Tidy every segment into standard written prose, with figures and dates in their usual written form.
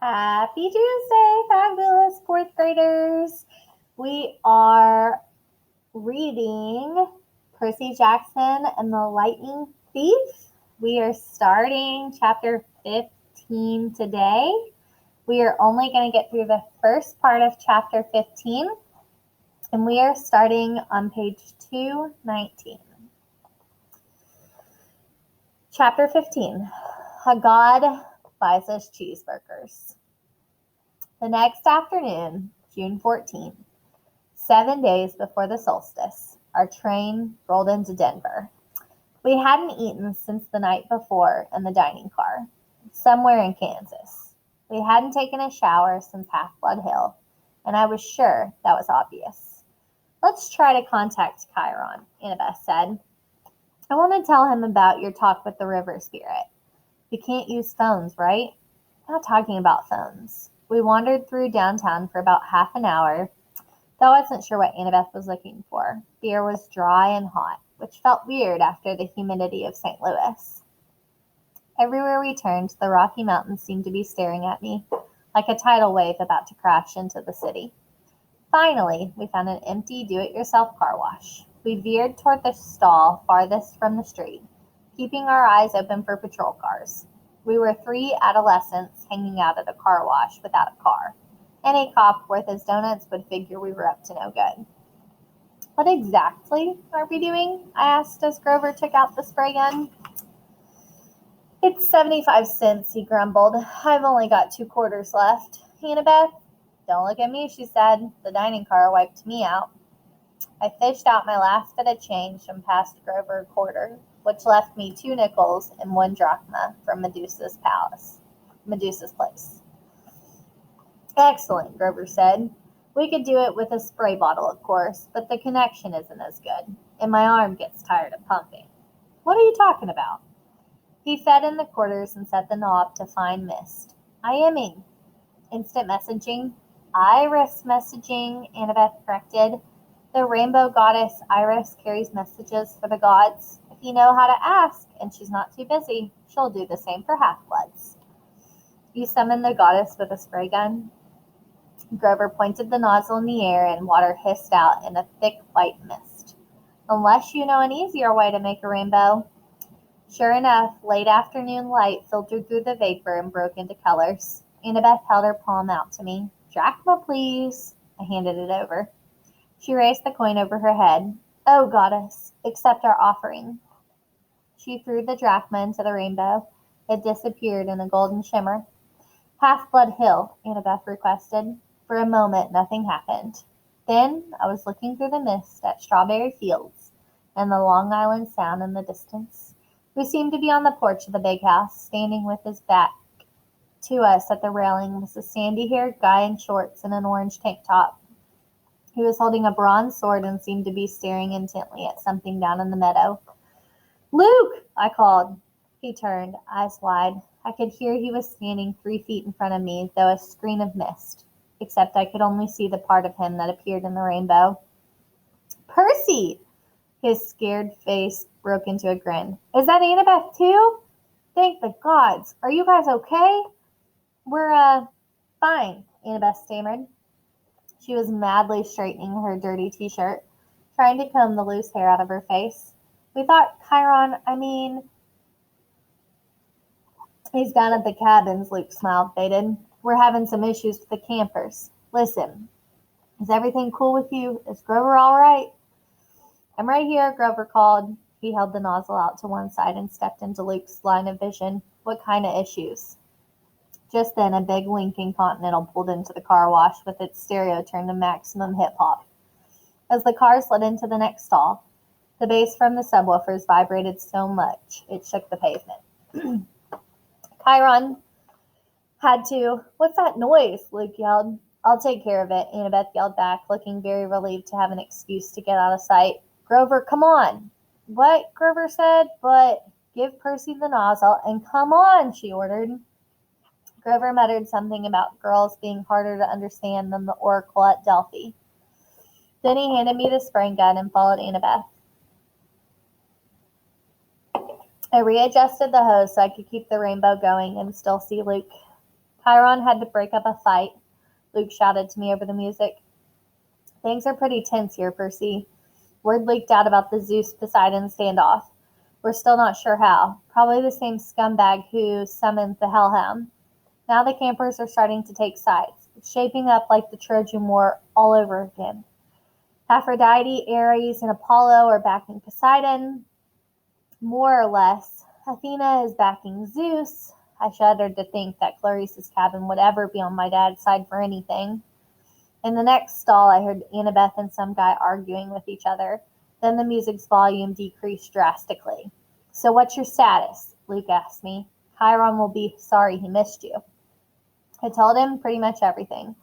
Happy Tuesday, fabulous fourth graders. We are reading Percy Jackson and the Lightning Thief. We are starting chapter 15 today. We are only going to get through the first part of chapter 15, and we are starting on page 219. Chapter 15, A God Buys Us Cheeseburgers. The next afternoon, June 14th, 7 days before the solstice, our train rolled into Denver. We hadn't eaten since the night before in the dining car, somewhere in Kansas. We hadn't taken a shower since Half-Blood Hill, and I was sure that was obvious. Let's try to contact Chiron, Annabeth said. I want to tell him about your talk with the river spirit. You can't use phones, right? I'm not talking about phones. We wandered through downtown for about half an hour, though I wasn't sure what Annabeth was looking for. The air was dry and hot, which felt weird after the humidity of St. Louis. Everywhere we turned, the Rocky Mountains seemed to be staring at me, like a tidal wave about to crash into the city. Finally, we found an empty do-it-yourself car wash. We veered toward the stall farthest from the street, keeping our eyes open for patrol cars. We were 3 adolescents hanging out at a car wash without a car. Any cop worth his donuts would figure we were up to no good. What exactly are we doing? I asked as Grover took out the spray gun. It's 75 cents, he grumbled. I've only got 2 quarters left. Annabeth? Don't look at me, she said. The dining car wiped me out. I fished out my last bit of change and passed Grover a quarter, which left me 2 nickels and 1 drachma from Medusa's place. Excellent, Grover said. We could do it with a spray bottle, of course, but the connection isn't as good, and my arm gets tired of pumping. What are you talking about? He fed in the quarters and set the knob to fine mist. IMing. Instant messaging. Iris messaging, Annabeth corrected. The rainbow goddess Iris carries messages for the gods. If you know how to ask, and she's not too busy, she'll do the same for half-bloods. You summon the goddess with a spray gun? Grover pointed the nozzle in the air and water hissed out in a thick white mist. Unless you know an easier way to make a rainbow. Sure enough, late afternoon light filtered through the vapor and broke into colors. Annabeth held her palm out to me. Drachma, please. I handed it over. She raised the coin over her head. Oh, goddess, accept our offering. She threw the drachma into the rainbow. It disappeared in a golden shimmer. Half-Blood Hill, Annabeth requested. For a moment, nothing happened. Then I was looking through the mist at Strawberry Fields and the Long Island Sound in the distance. We seemed to be on the porch of the big house. Standing with his back to us at the railing was a sandy-haired guy in shorts and an orange tank top. He was holding a bronze sword and seemed to be staring intently at something down in the meadow. Luke! I called. He turned, eyes wide. I could hear he was standing 3 feet in front of me, though a screen of mist, except I could only see the part of him that appeared in the rainbow. Percy! His scared face broke into a grin. Is that Annabeth too? Thank the gods. Are you guys okay? We're, fine, Annabeth stammered. She was madly straightening her dirty t-shirt, trying to comb the loose hair out of her face. We thought Chiron, He's down at the cabins, Luke's smile faded. We're having some issues with the campers. Listen, is everything cool with you? Is Grover all right? I'm right here, Grover called. He held the nozzle out to one side and stepped into Luke's line of vision. What kind of issues? Just then, a big Lincoln Continental pulled into the car wash with its stereo turned to maximum hip-hop. As the car slid into the next stall, the bass from the subwoofers vibrated so much it shook the pavement. Chiron had to. What's that noise? Luke yelled. I'll take care of it, Annabeth yelled back, looking very relieved to have an excuse to get out of sight. Grover, come on. What? Grover said, but give Percy the nozzle and come on, she ordered. Grover muttered something about girls being harder to understand than the oracle at Delphi. Then he handed me the spraying gun and followed Annabeth. I readjusted the hose so I could keep the rainbow going and still see Luke. Chiron had to break up a fight, Luke shouted to me over the music. Things are pretty tense here, Percy. Word leaked out about the Zeus-Poseidon standoff. We're still not sure how. Probably the same scumbag who summoned the Hellhound. Now the campers are starting to take sides. It's shaping up like the Trojan War all over again. Aphrodite, Ares, and Apollo are backing Poseidon, more or less. Athena is backing Zeus. I shuddered to think that Clarice's cabin would ever be on my dad's side for anything. In the next stall, I heard Annabeth and some guy arguing with each other. Then the music's volume decreased drastically. So what's your status? Luke asked me. Chiron will be sorry he missed you. I told him pretty much everything,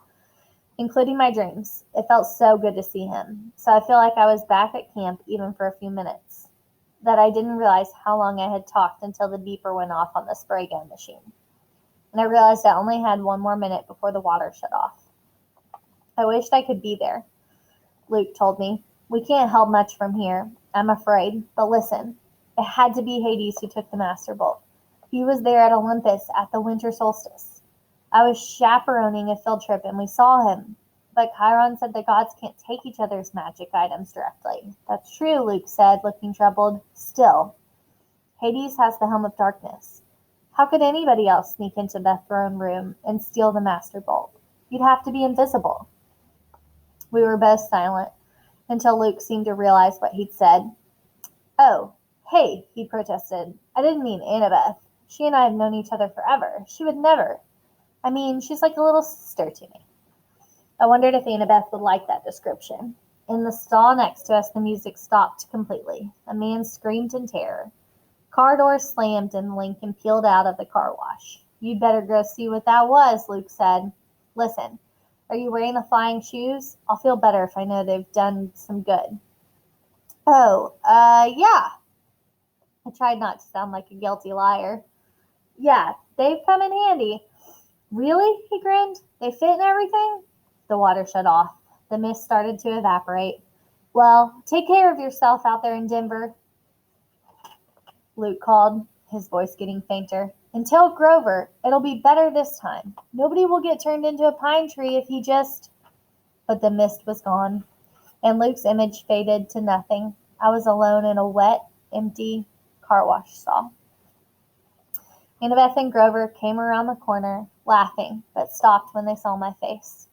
including my dreams. It felt so good to see him. So I feel like I was back at camp even for a few minutes. That I didn't realize how long I had talked until the beeper went off on the spray gun machine. And I realized I only had one more minute before the water shut off. I wished I could be there, Luke told me. We can't help much from here, I'm afraid. But listen, it had to be Hades who took the Master Bolt. He was there at Olympus at the winter solstice. I was chaperoning a field trip and we saw him. But Chiron said the gods can't take each other's magic items directly. That's true, Luke said, looking troubled. Still, Hades has the Helm of Darkness. How could anybody else sneak into the throne room and steal the Master Bolt? You'd have to be invisible. We were both silent until Luke seemed to realize what he'd said. Oh, hey, he protested. I didn't mean Annabeth. She and I have known each other forever. She would never. I mean, she's like a little sister to me. I wondered if Annabeth would like that description. In the stall next to us, the music stopped completely. A man screamed in terror. Car doors slammed and Lincoln peeled out of the car wash. You'd better go see what that was, Luke said. Listen, are you wearing the flying shoes? I'll feel better if I know they've done some good. Oh, yeah. I tried not to sound like a guilty liar. Yeah, they've come in handy. Really? He grinned. They fit and everything? The water shut off. The mist started to evaporate. Well, take care of yourself out there in Denver, Luke called, his voice getting fainter. And tell Grover, it'll be better this time. Nobody will get turned into a pine tree if he just... But the mist was gone, and Luke's image faded to nothing. I was alone in a wet, empty car wash stall. Annabeth and Grover came around the corner, laughing, but stopped when they saw my face.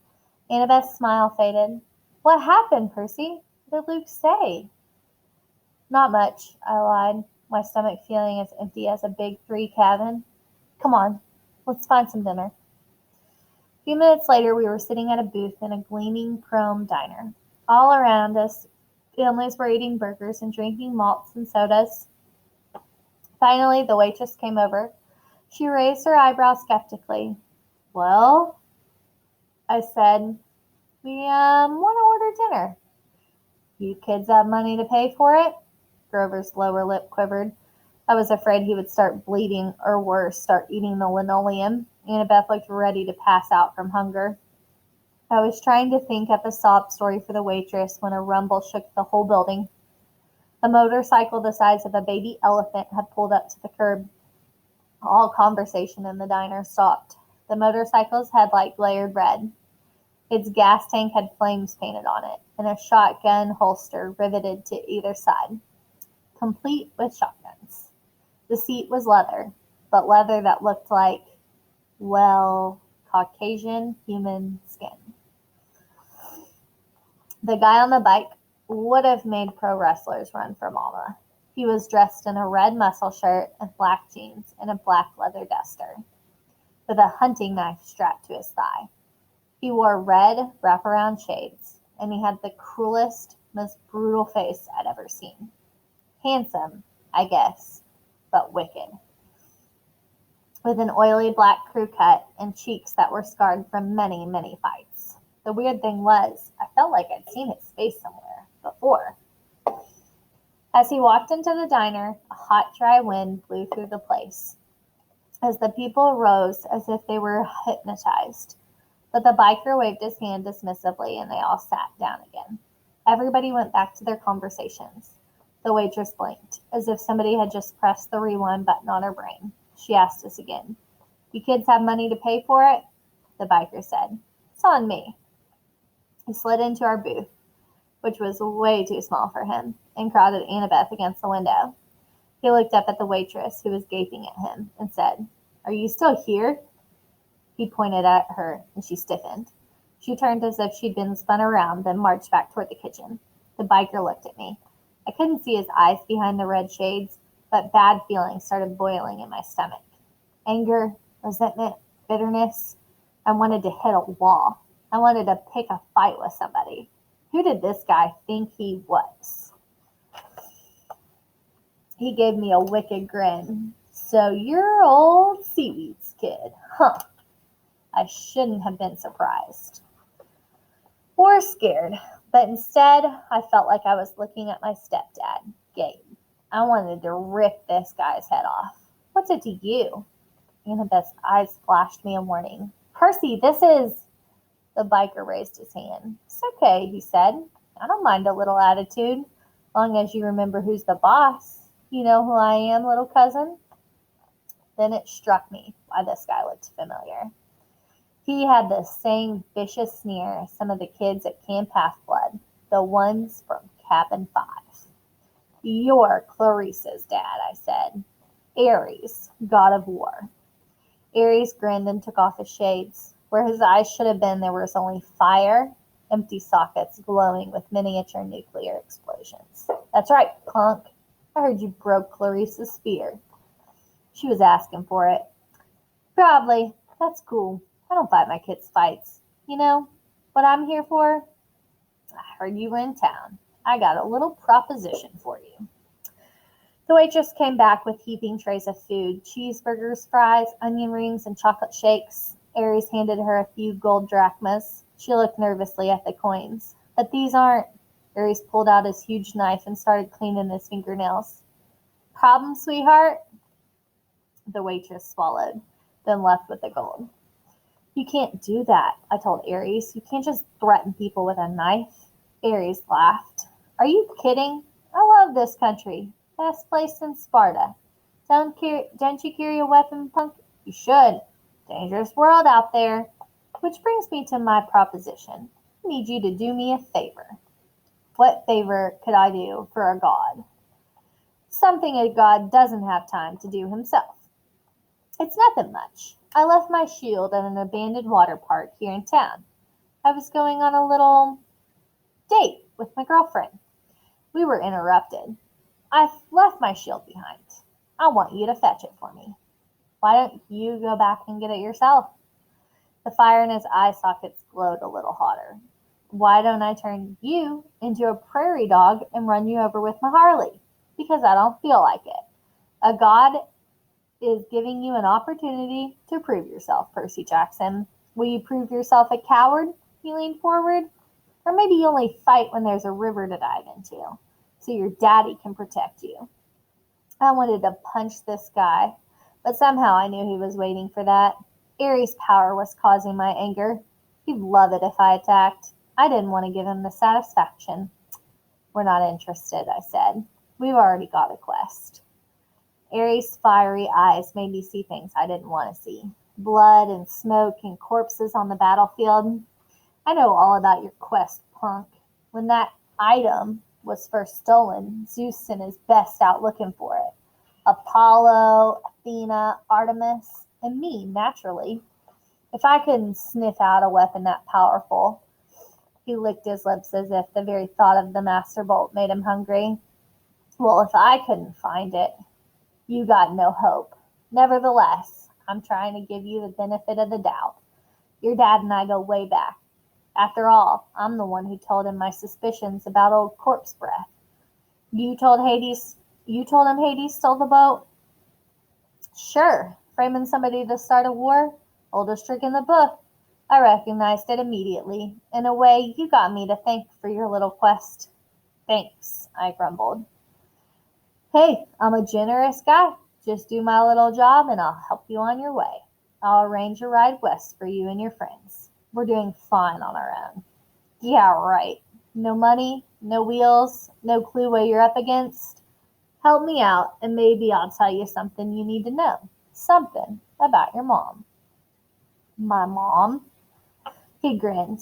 Annabeth's smile faded. What happened, Percy? What did Luke say? Not much, I lied, my stomach feeling as empty as a big 3 cabin. Come on, let's find some dinner. A few minutes later, we were sitting at a booth in a gleaming chrome diner. All around us, families were eating burgers and drinking malts and sodas. Finally, the waitress came over. She raised her eyebrows skeptically. Well, I said, we want to order dinner. You kids have money to pay for it? Grover's lower lip quivered. I was afraid he would start bleeding, or worse, start eating the linoleum. Annabeth looked ready to pass out from hunger. I was trying to think up a sob story for the waitress when a rumble shook the whole building. A motorcycle the size of a baby elephant had pulled up to the curb. All conversation in the diner stopped. The motorcycle's headlight glared red. Its gas tank had flames painted on it, and a shotgun holster riveted to either side, complete with shotguns. The seat was leather, but leather that looked like, well, Caucasian human skin. The guy on the bike would have made pro wrestlers run for mama. He was dressed in a red muscle shirt and black jeans and a black leather duster, with a hunting knife strapped to his thigh. He wore red wraparound shades, and he had the cruelest, most brutal face I'd ever seen. Handsome, I guess, but wicked. With an oily black crew cut and cheeks that were scarred from many, many fights. The weird thing was, I felt like I'd seen his face somewhere before. As he walked into the diner, a hot, dry wind blew through the place, as the people rose as if they were hypnotized. But the biker waved his hand dismissively, and they all sat down again. Everybody went back to their conversations. The waitress blinked, as if somebody had just pressed the rewind button on her brain. She asked us again, You kids have money to pay for it? The biker said. It's on me. He slid into our booth, which was way too small for him, and crowded Annabeth against the window. He looked up at the waitress, who was gaping at him, and said, Are you still here? He pointed at her, and she stiffened. She turned as if she'd been spun around, then marched back toward the kitchen. The biker looked at me. I couldn't see his eyes behind the red shades, but bad feelings started boiling in my stomach. Anger, resentment, bitterness. I wanted to hit a wall. I wanted to pick a fight with somebody. Who did this guy think he was? He gave me a wicked grin. So you're old Seaweed's kid, huh? I shouldn't have been surprised. Or scared, but instead I felt like I was looking at my stepdad, Gabe. I wanted to rip this guy's head off. What's it to you? Annabeth's eyes flashed me a warning. Percy, this is... The biker raised his hand. It's okay, he said. I don't mind a little attitude, long as you remember who's the boss. You know who I am, little cousin? Then it struck me why this guy looked familiar. He had the same vicious sneer as some of the kids at Camp Half-Blood, the ones from Cabin 5. You're Clarissa's dad, I said. Ares, god of war. Ares grinned and took off his shades. Where his eyes should have been, there was only fire, empty sockets glowing with miniature nuclear explosions. That's right, punk. I heard you broke Clarissa's spear. She was asking for it. Probably. That's cool. I don't fight my kids' fights. You know what I'm here for? I heard you were in town. I got a little proposition for you. The waitress came back with heaping trays of food, cheeseburgers, fries, onion rings, and chocolate shakes. Ares handed her a few gold drachmas. She looked nervously at the coins. But these aren't... Ares pulled out his huge knife and started cleaning his fingernails. Problem, sweetheart? The waitress swallowed, then left with the gold. You can't do that, I told Ares. You can't just threaten people with a knife. Ares laughed. Are you kidding? I love this country. Best place in Sparta. Don't you carry a weapon, punk? You should. Dangerous world out there. Which brings me to my proposition. I need you to do me a favor. What favor could I do for a god? Something a god doesn't have time to do himself. It's nothing much. I left my shield at an abandoned water park here in town. I was going on a little date with my girlfriend. We were interrupted. I've left my shield behind. I want you to fetch it for me. Why don't you go back and get it yourself? The fire in his eye sockets glowed a little hotter. Why don't I turn you into a prairie dog and run you over with my Harley? Because I don't feel like it. A god is giving you an opportunity to prove yourself, Percy Jackson. Will you prove yourself a coward? He leaned forward. Or maybe you only fight when there's a river to dive into, so your daddy can protect you. I wanted to punch this guy, but somehow I knew he was waiting for that. Ares' power was causing my anger. He'd love it if I attacked. I didn't want to give him the satisfaction. We're not interested, I said. We've already got a quest. Ares' fiery eyes made me see things I didn't want to see. Blood and smoke and corpses on the battlefield. I know all about your quest, punk. When that item was first stolen, Zeus sent his best out looking for it. Apollo, Athena, Artemis, and me, naturally. If I couldn't sniff out a weapon that powerful, he licked his lips as if the very thought of the Master Bolt made him hungry. Well, if I couldn't find it, you got no hope. Nevertheless, I'm trying to give you the benefit of the doubt. Your dad and I go way back. After all, I'm the one who told him my suspicions about old corpse breath. You told him Hades stole the boat? Sure. Framing somebody to start a war? Oldest trick in the book. I recognized it immediately. In a way, you got me to thank for your little quest. Thanks, I grumbled. Hey, I'm a generous guy. Just do my little job and I'll help you on your way. I'll arrange a ride west for you and your friends. We're doing fine on our own. Yeah, right. No money, no wheels, no clue what you're up against. Help me out and maybe I'll tell you something you need to know. Something about your mom. My mom? He grinned.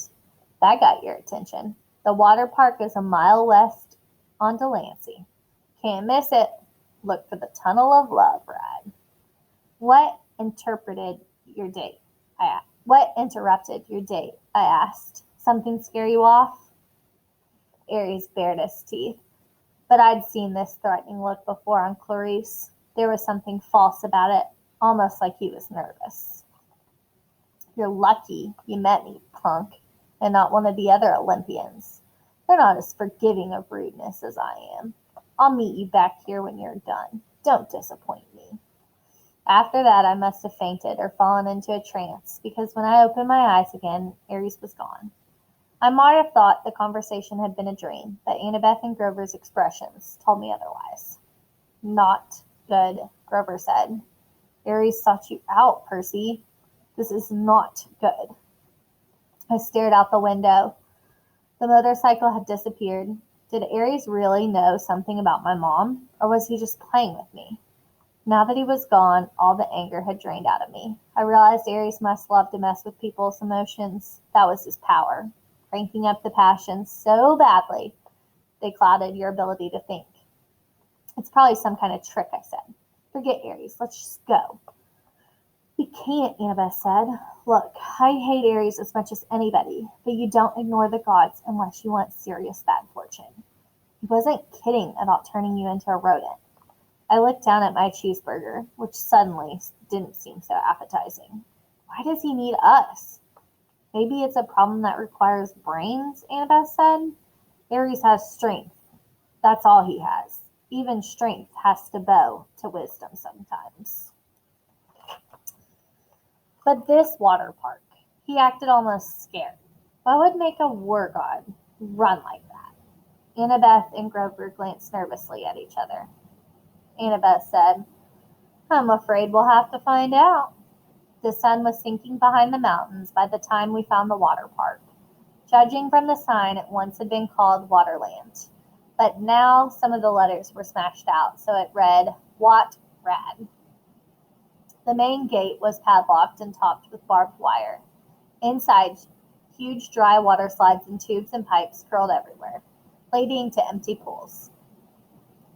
That got your attention. The water park is a mile west on Delancey. Can't miss it. Look for the Tunnel of Love ride. What interrupted your date? I asked. Something scare you off? Aries bared his teeth. But I'd seen this threatening look before on Clarice. There was something false about it, almost like he was nervous. You're lucky you met me, punk, and not one of the other Olympians. They're not as forgiving of rudeness as I am. I'll meet you back here when you're done. Don't disappoint me. After that, I must have fainted or fallen into a trance, because when I opened my eyes again, Aries was gone. I might have thought the conversation had been a dream, but Annabeth and Grover's expressions told me otherwise. Not good, Grover said. Aries sought you out, Percy. This is not good. I stared out the window. The motorcycle had disappeared. Did Aries really know something about my mom, or was he just playing with me? Now that he was gone, all the anger had drained out of me. I realized Aries must love to mess with people's emotions. That was his power, cranking up the passions so badly they clouded your ability to think. It's probably some kind of trick, I said. Forget Aries. Let's just go. We can't, Annabeth said. Look, I hate Aries as much as anybody, but you don't ignore the gods unless you want serious bad fortune. He wasn't kidding about turning you into a rodent. I looked down at my cheeseburger, which suddenly didn't seem so appetizing. Why does he need us? Maybe it's a problem that requires brains, Annabeth said. Aries has strength. That's all he has. Even strength has to bow to wisdom sometimes. But this water park, he acted almost scared. What would make a war god run like that? Annabeth and Grover glanced nervously at each other. Annabeth said, I'm afraid we'll have to find out. The sun was sinking behind the mountains by the time we found the water park. Judging from the sign, it once had been called Waterland. But now some of the letters were smashed out, so it read, Wat Rad. The main gate was padlocked and topped with barbed wire. Inside, huge dry water slides and tubes and pipes curled everywhere, leading to empty pools.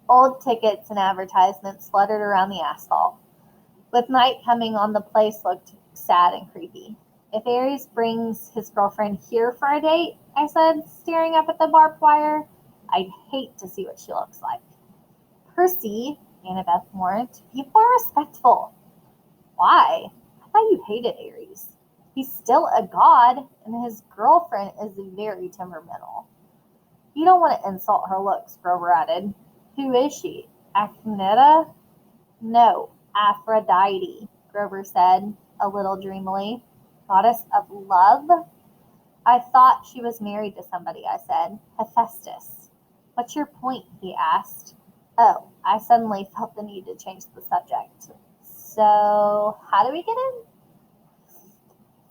Old tickets and advertisements fluttered around the asphalt. With night coming on, the place looked sad and creepy. If Aries brings his girlfriend here for a date, I said, staring up at the barbed wire, I'd hate to see what she looks like. Percy, Annabeth warned, be more respectful. Why? I thought you hated Aries. He's still a god, and his girlfriend is very temperamental. You don't want to insult her looks, Grover added. Who is she? Agneta? No, Aphrodite, Grover said, a little dreamily. Goddess of love? I thought she was married to somebody, I said. Hephaestus. What's your point? He asked. Oh, I suddenly felt the need to change the subject. So, how do we get in?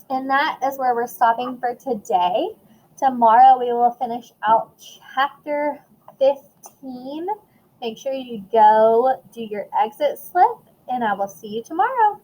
And that is where we're stopping for today. Tomorrow we will finish out chapter 15. Make sure you go do your exit slip, and I will see you tomorrow.